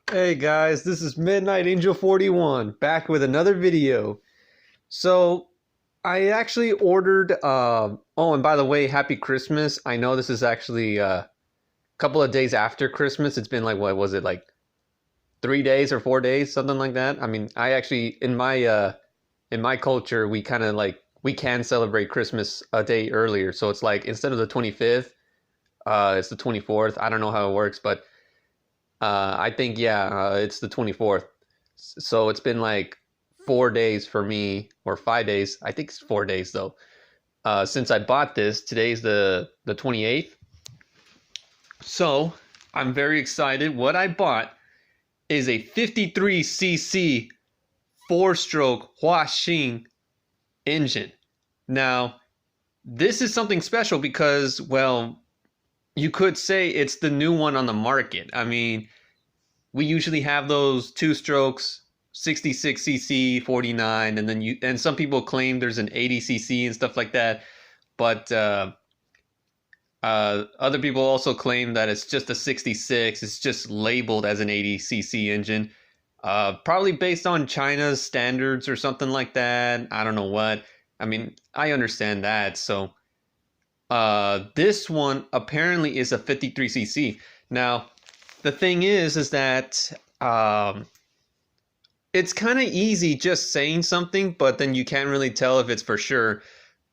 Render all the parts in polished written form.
Hey guys, this is Midnight Angel 41 back with another video. So, I actually ordered oh, and by the way, happy Christmas. I know this is actually a couple of days after Christmas. It's been like what was it like 3 days or 4 days, something like that. I mean, I actually in my culture, we kind of like we can celebrate Christmas a day earlier. So it's like instead of the 25th, it's the 24th. I don't know how it works, but I think yeah, it's the 24th. So it's been like 4 days for me, or 5 days. I think it's 4 days though. Since I bought this, today's the 28th. So I'm very excited. What I bought is a 53cc four-stroke Huaxing engine. Now, this is something special because, well, you could say it's the new one on the market. I mean, we usually have those two strokes, 66cc, 49, and then and some people claim there's an 80cc and stuff like that. But other people also claim that it's just a 66. It's just labeled as an 80cc engine. Probably based on China's standards or something like that. I don't know what. I mean, I understand that. So this one apparently is a 53cc. Now, the thing is that it's kind of easy just saying something, but then you can't really tell if it's for sure.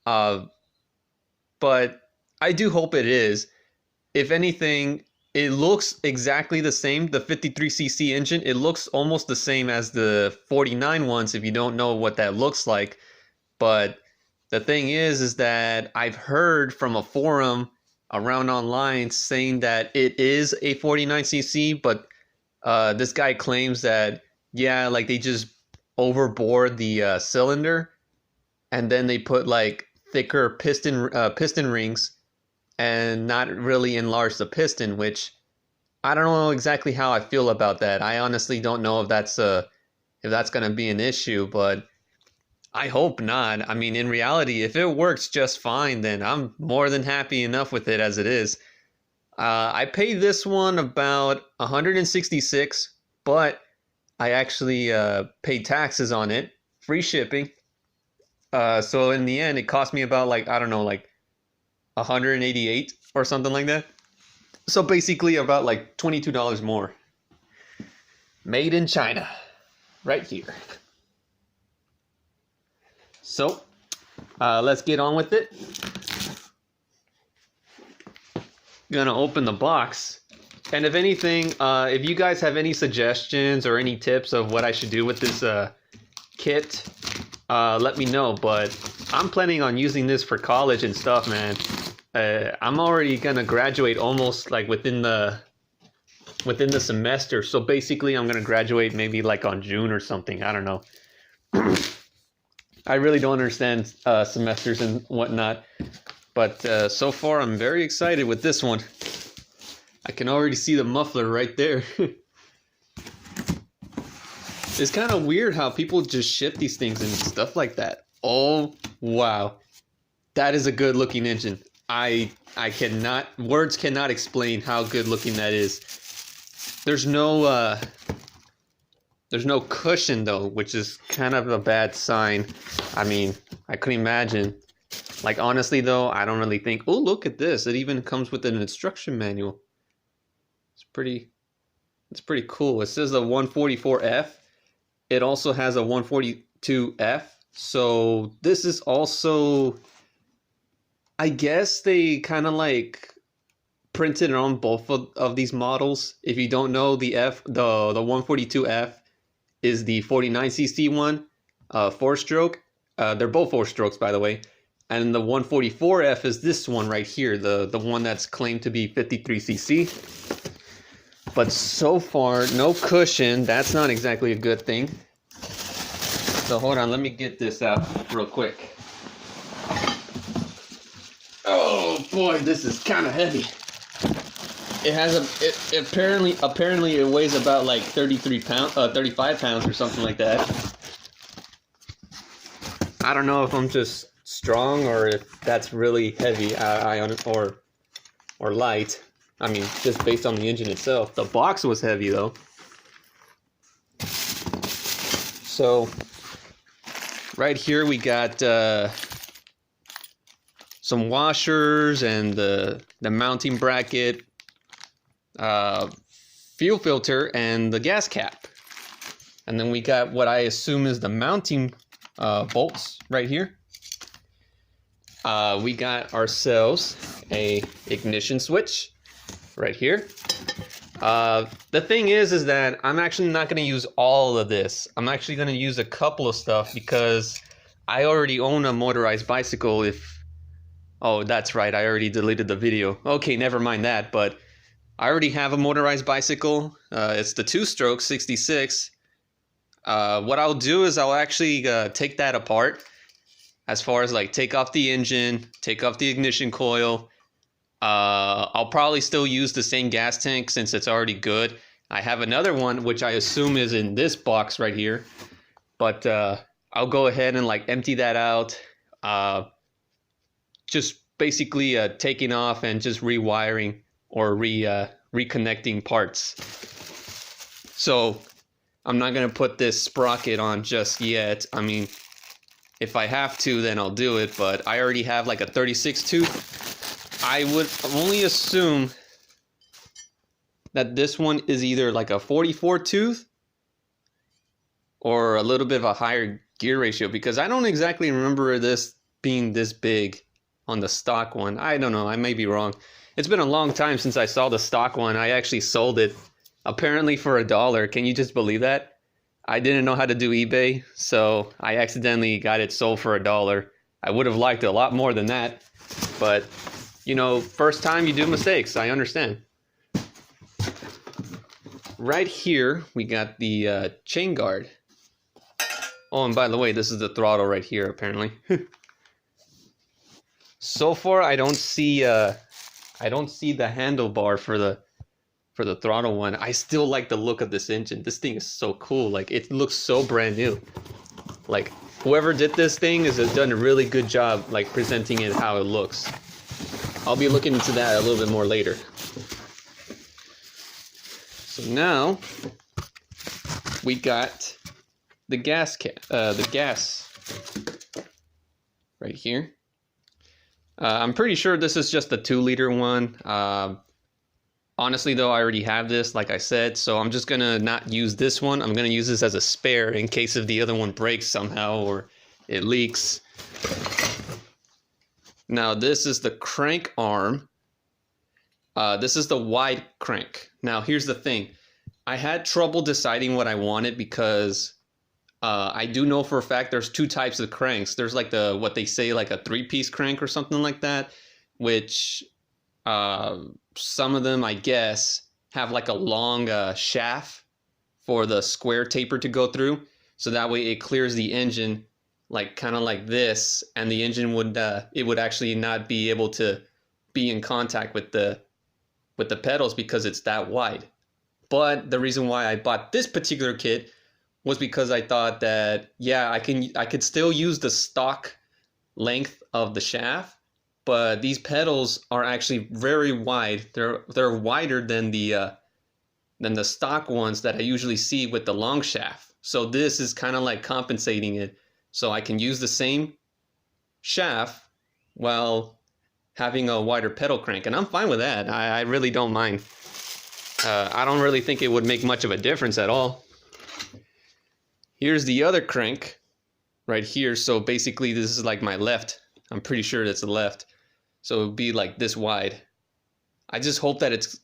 But I do hope it is. If anything, it looks exactly the same. The 53cc engine, it looks almost the same as the 49 ones if you don't know what that looks like. But the thing is that I've heard from a forum around online saying that it is a 49cc, but this guy claims that, yeah, like they just overbored the cylinder and then they put like thicker piston rings and not really enlarge the piston, which I don't know exactly how I feel about that. I honestly don't know if that's going to be an issue, but I hope not. I mean, in reality, if it works just fine, then I'm more than happy enough with it as it is. I paid this one about 166, but I actually paid taxes on it, free shipping. So in the end, it cost me about like, I don't know, like 188 or something like that. So basically about like $22 more. Made in China, right here. So, let's get on with it. Gonna open the box. And if anything, if you guys have any suggestions or any tips of what I should do with this kit, let me know. But I'm planning on using this for college and stuff, man. I'm already gonna graduate almost like within the semester. So basically, I'm gonna graduate maybe like on June or something. I don't know. I really don't understand semesters and whatnot, but so far I'm very excited with this one. I can already see the muffler right there. It's kind of weird how people just ship these things and stuff like that. Oh, wow. That is a good looking engine. Words cannot explain how good looking that is. There's no cushion though, which is kind of a bad sign. I mean, I couldn't imagine. Like honestly though, I don't really think, oh, look at this. It even comes with an instruction manual. It's pretty cool. It says the 144F. It also has a 142F. So this is also, I guess they kind of like printed it on both of these models. If you don't know, the 142F is the 49cc one, four-stroke. They're both four strokes, by the way. And the 144F is this one right here, the one that's claimed to be 53cc. But so far, no cushion. That's not exactly a good thing. So hold on, let me get this out real quick. Oh boy, this is kind of heavy. It has apparently it weighs about like 35 pounds or something like that. I don't know if I'm just strong or if that's really heavy, or light. I mean, just based on the engine itself. The box was heavy though. So right here we got some washers and the mounting bracket, fuel filter, and the gas cap. And then we got what I assume is the mounting bolts right here. We got ourselves a ignition switch right here. The thing is that I'm actually not going to use all of this. I'm actually going to use a couple of stuff because I already own a motorized bicycle. Oh, that's right, I already deleted the video. Okay, never mind that, but I already have a motorized bicycle. It's the 2-stroke 66. What I'll do is I'll actually take that apart, as far as like take off the engine, take off the ignition coil. I'll probably still use the same gas tank since it's already good. I have another one which I assume is in this box right here, but I'll go ahead and like empty that out. Just basically taking off and just rewiring or reconnecting parts. So I'm not gonna put this sprocket on just yet. I mean, if I have to, then I'll do it, but I already have like a 36 tooth. I would only assume that this one is either like a 44 tooth or a little bit of a higher gear ratio, because I don't exactly remember this being this big on the stock one. I don't know, I may be wrong. It's been a long time since I saw the stock one. I actually sold it apparently for $1. Can you just believe that? I didn't know how to do eBay, so I accidentally got it sold for $1. I would have liked it a lot more than that, but you know, first time you do mistakes, I understand. Right here, we got the chain guard. Oh, and by the way, this is the throttle right here, apparently. So far, I don't see the handlebar for the throttle one. I still like the look of this engine. This thing is so cool. Like, it looks so brand new. Like, whoever did this thing has done a really good job, like, presenting it how it looks. I'll be looking into that a little bit more later. So now we got the gas right here. I'm pretty sure this is just the 2-liter one. Honestly though, I already have this, like I said, so I'm just gonna not use this one. I'm gonna use this as a spare in case if the other one breaks somehow or it leaks. Now this is the crank arm. This is the wide crank. Now here's the thing. I had trouble deciding what I wanted because I do know for a fact there's 2 types of cranks. There's like what they say like a 3-piece crank or something like that, which some of them, I guess, have like a long shaft for the square taper to go through. So that way it clears the engine like kind of like this, and the engine would actually not be able to be in contact with the pedals because it's that wide. But the reason why I bought this particular kit was because I thought that, yeah, I could still use the stock length of the shaft, but these pedals are actually very wide. They're wider than the stock ones that I usually see with the long shaft. So this is kind of like compensating it, so I can use the same shaft while having a wider pedal crank, and I'm fine with that. I really don't mind. I don't really think it would make much of a difference at all. Here's the other crank right here. So basically this is like my left. I'm pretty sure that's the left. So it would be like this wide. I just hope that it's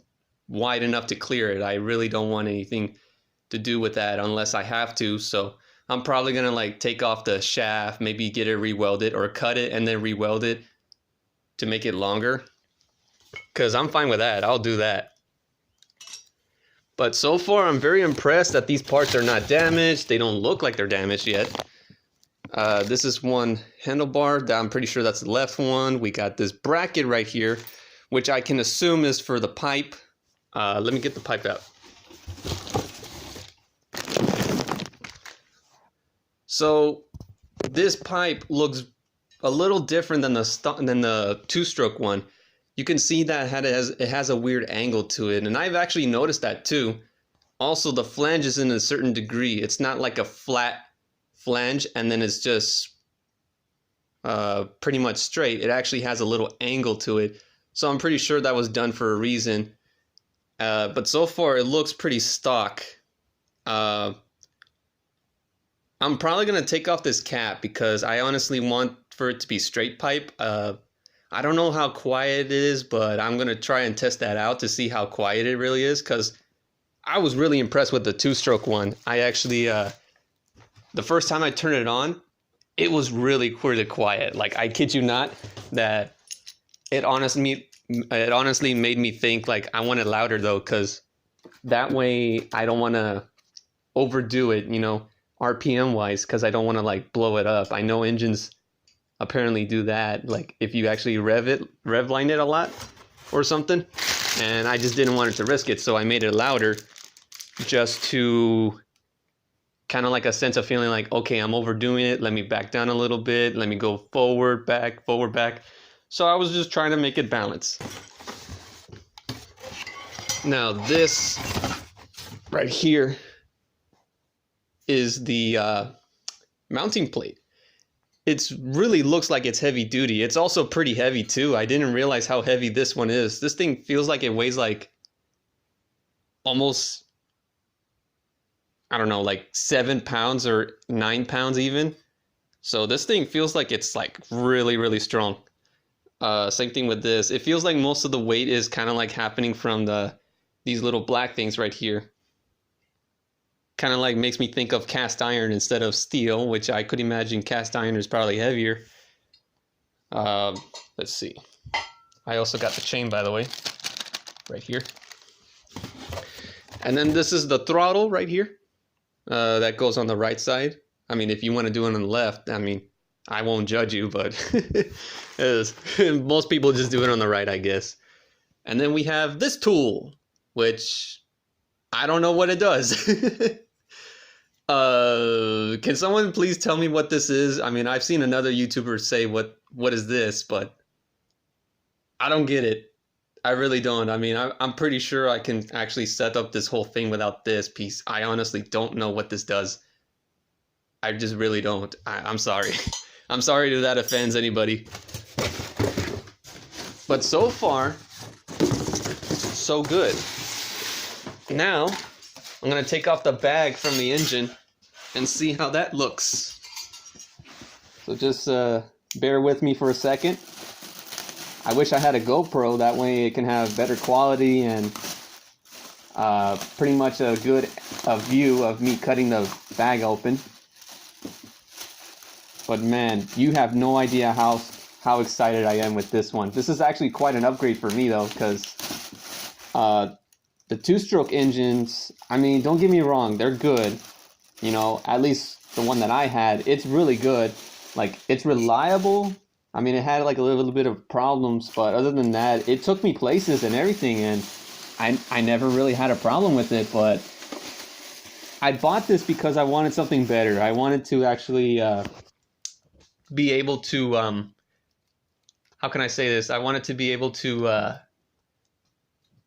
wide enough to clear it. I really don't want anything to do with that unless I have to. So I'm probably gonna like take off the shaft, maybe get it re-welded or cut it and then re-weld it to make it longer. Cause I'm fine with that, I'll do that. But so far I'm very impressed that these parts are not damaged. They don't look like they're damaged yet. This is one handlebar. I'm pretty sure that's the left one. We got this bracket right here, which I can assume is for the pipe. Let me get the pipe out. So this pipe looks a little different than the 2-stroke one. You can see that it has a weird angle to it, and I've actually noticed that too. Also, the flange is in a certain degree. It's not like a flat flange and then it's just pretty much straight. It actually has a little angle to it. So I'm pretty sure that was done for a reason. But so far it looks pretty stock. I'm probably going to take off this cap because I honestly want for it to be straight pipe. I don't know how quiet it is, but I'm going to try and test that out to see how quiet it really is, because I was really impressed with the two-stroke one. I actually, the first time I turned it on, it was really quiet. Like, I kid you not, that it honestly made me think, like, I want it louder, though, because that way I don't want to overdo it, you know, RPM-wise, because I don't want to, like, blow it up. I know engines apparently do that, like if you actually rev line it a lot or something, and I just didn't want it to risk it, so I made it louder just to kind of like a sense of feeling like, okay, I'm overdoing it, let me back down a little bit, let me go forward, back. So I was just trying to make it balance. Now this right here is the mounting plate. It really looks like it's heavy duty. It's also pretty heavy too. I didn't realize how heavy this one is. This thing feels like it weighs like almost, I don't know, like 7 pounds or 9 pounds even. So this thing feels like it's like really strong. Same thing with this. It feels like most of the weight is kind of like happening from these little black things right here. Kind of like makes me think of cast iron instead of steel, which I could imagine cast iron is probably heavier. Let's see. I also got the chain, by the way, right here. And then this is the throttle right here. That goes on the right side. I mean, if you want to do it on the left, I mean, I won't judge you, but most people just do it on the right, I guess. And then we have this tool, which I don't know what it does. Can someone please tell me what this is? I mean, I've seen another YouTuber say, what is this? But I don't get it. I really don't. I mean, I'm pretty sure I can actually set up this whole thing without this piece. I honestly don't know what this does. I just really don't. I'm sorry. I'm sorry if that offends anybody. But so far, so good. Now, I'm going to take off the bag from the engine and see how that looks. So just bear with me for a second. I wish I had a GoPro, that way it can have better quality and pretty much a good view of me cutting the bag open. But man, you have no idea how excited I am with this one. This is actually quite an upgrade for me though, because the two-stroke engines, I mean, don't get me wrong, they're good. You know, at least the one that I had, it's really good. Like, it's reliable. I mean, it had like a little bit of problems, but other than that, it took me places and everything, and I never really had a problem with it. But I bought this because I wanted something better. I wanted to actually be able to, how can I say this? I wanted to be able to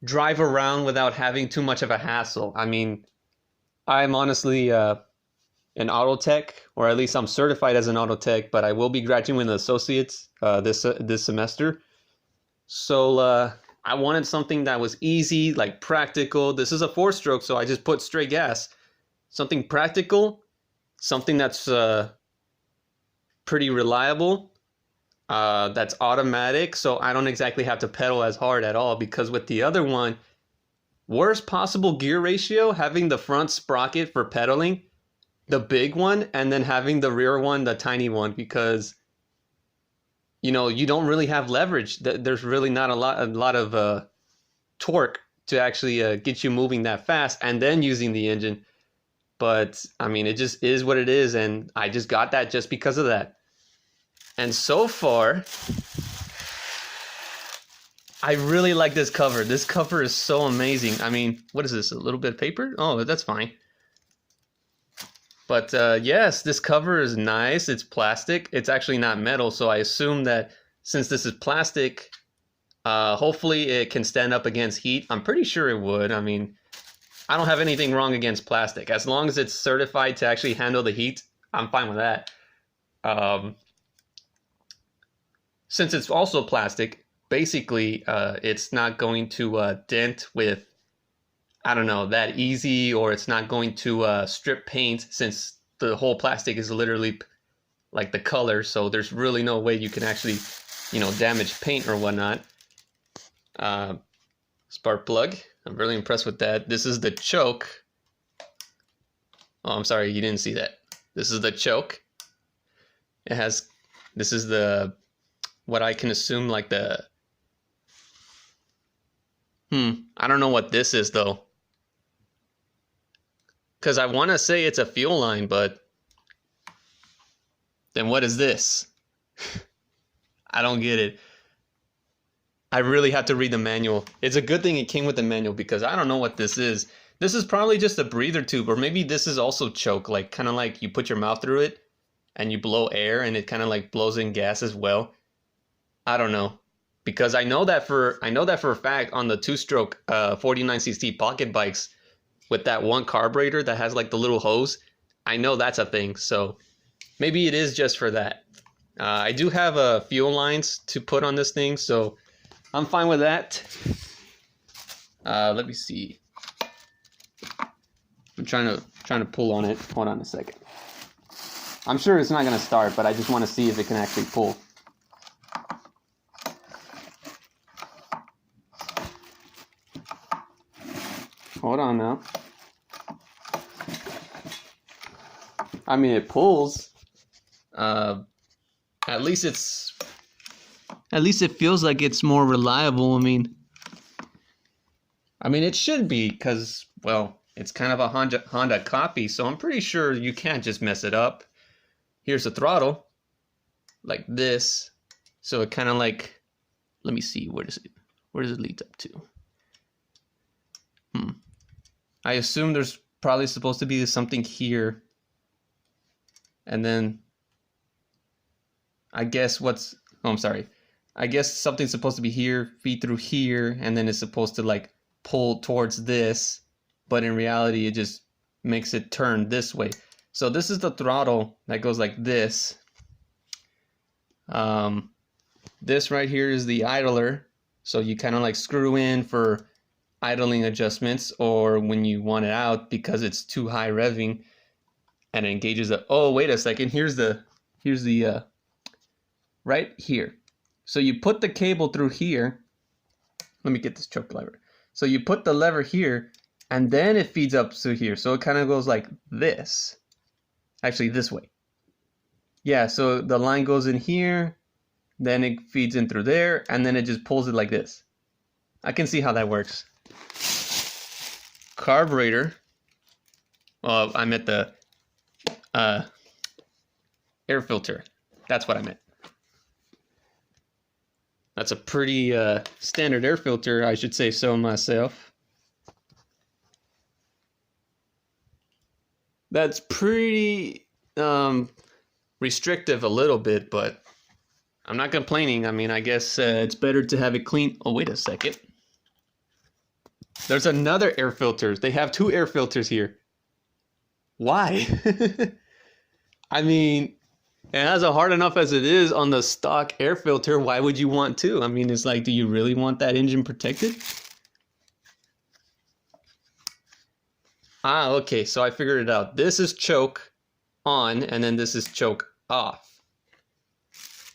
drive around without having too much of a hassle. I mean, I'm honestly an auto tech, or at least I'm certified as an auto tech, but I will be graduating with an associate's this semester. So I wanted something that was easy, like practical. This is a 4-stroke, so I just put straight gas. Something practical, something that's pretty reliable, that's automatic, so I don't exactly have to pedal as hard at all, because with the other one, worst possible gear ratio, having the front sprocket for pedaling, the big one, and then having the rear one, the tiny one, because you know, you don't really have leverage. There's really not a lot of torque to actually get you moving that fast, and then using the engine. But I mean, it just is what it is, and I just got that just because of that. And so far, I really like this cover. This cover is so amazing. I mean, what is this? A little bit of paper? Oh, that's fine. But yes, this cover is nice. It's plastic. It's actually not metal, so I assume that since this is plastic, hopefully it can stand up against heat. I'm pretty sure it would. I mean, I don't have anything wrong against plastic. As long as it's certified to actually handle the heat, I'm fine with that. Um, since it's also plastic, basically, it's not going to dent with, I don't know, that easy, or it's not going to strip paint since the whole plastic is literally like the color. So there's really no way you can actually, damage paint or whatnot. Spark plug. I'm really impressed with that. This is the choke. Oh, I'm sorry, you didn't see that. This is the choke. This is what I can assume like the, I don't know what this is though. Because I want to say it's a fuel line, but then what is this? I don't get it. I really have to read the manual. It's a good thing it came with the manual because I don't know what this is. This is probably just a breather tube, or maybe this is also choke, like kind of like you put your mouth through it and you blow air and it kind of like blows in gas as well. I don't know. Because I know that for a fact on the two-stroke 49cc pocket bikes with that one carburetor that has like the little hose, I know that's a thing. So maybe it is just for that. I do have fuel lines to put on this thing, so I'm fine with that. Let me see. I'm trying to pull on it. Hold on a second. I'm sure it's not gonna start, but I just want to see if it can actually pull. Hold on now. I mean, it pulls. At least it feels like it's more reliable. I mean, it should be because, well, it's kind of a Honda copy, so I'm pretty sure you can't just mess it up. Here's the throttle, like this. So it kind of like, let me see, where does it lead up to? I assume there's probably supposed to be something here, and then I guess I guess something's supposed to be here, feed through here, and then it's supposed to like pull towards this, but in reality it just makes it turn this way. So this is the throttle that goes like this. This right here is the idler, so you kind of like screw in for idling adjustments, or when you want it out because it's too high revving and it engages the, oh wait a second, here's the right here. So you put the cable through here. Let me get this choke lever. So you put the lever here and then it feeds up to here. So it kind of goes like this. Actually this way. Yeah, so the line goes in here, then it feeds in through there, and then it just pulls it like this. I can see how that works. Carburetor. Well, I meant the air filter. That's what I meant. That's a pretty standard air filter, I should say so myself. That's pretty restrictive a little bit, but I'm not complaining. I mean, I guess it's better to have it clean. Oh, wait a second. There's another air filter. They have two air filters here. Why? I mean, it has a hard enough as it is on the stock air filter. Why would you want two? I mean, it's like, do you really want that engine protected? Ah, okay, so I figured it out. This is choke on, and then this is choke off.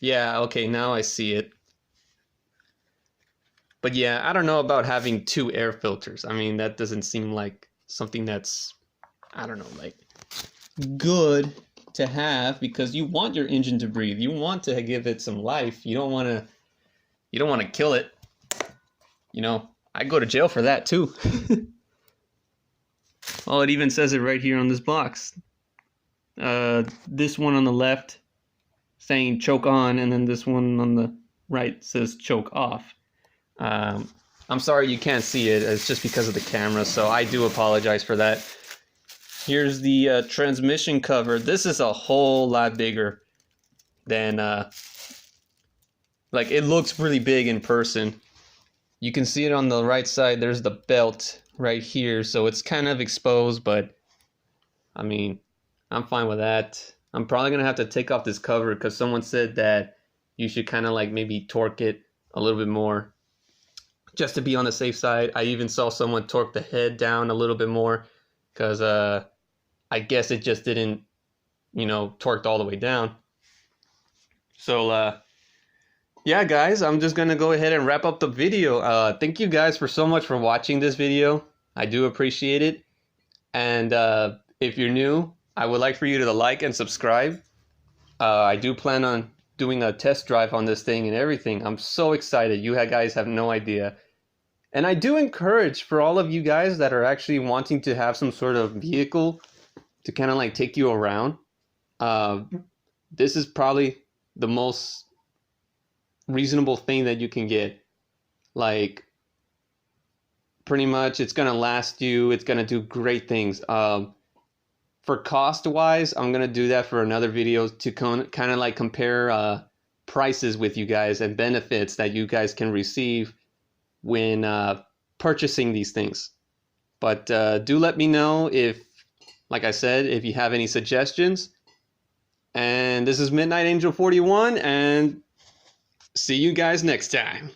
Yeah, okay, now I see it. But yeah, I don't know about having two air filters. I mean, that doesn't seem like something that's, I don't know, like good to have, because you want your engine to breathe. You want to give it some life. You don't want to kill it. You know, I go to jail for that too. Oh, it even says it right here on this box. This one on the left saying choke on, and then this one on the right says choke off. I'm sorry you can't see it. It's just because of the camera, so I do apologize for that. Here's the transmission cover. This is a whole lot bigger than, like, it looks really big in person. You can see it on the right side. There's the belt right here, so it's kind of exposed, but I mean, I'm fine with that. I'm probably gonna have to take off this cover because someone said that you should kind of like maybe torque it a little bit more just to be on the safe side. I even saw someone torque the head down a little bit more because I guess it just didn't, you know, torqued all the way down. So yeah, guys, I'm just gonna go ahead and wrap up the video. Thank you guys for so much for watching this video. I do appreciate it. And if you're new, I would like for you to like and subscribe. I do plan on doing a test drive on this thing and everything. I'm so excited. You guys have no idea. And I do encourage for all of you guys that are actually wanting to have some sort of vehicle to kind of like take you around. This is probably the most reasonable thing that you can get. Like, pretty much it's gonna last you, it's gonna do great things. For cost wise, I'm gonna do that for another video to kind of like compare prices with you guys and benefits that you guys can receive when purchasing these things. But do let me know if, like I said, if you have any suggestions. And this is Midnight Angel 41, and see you guys next time.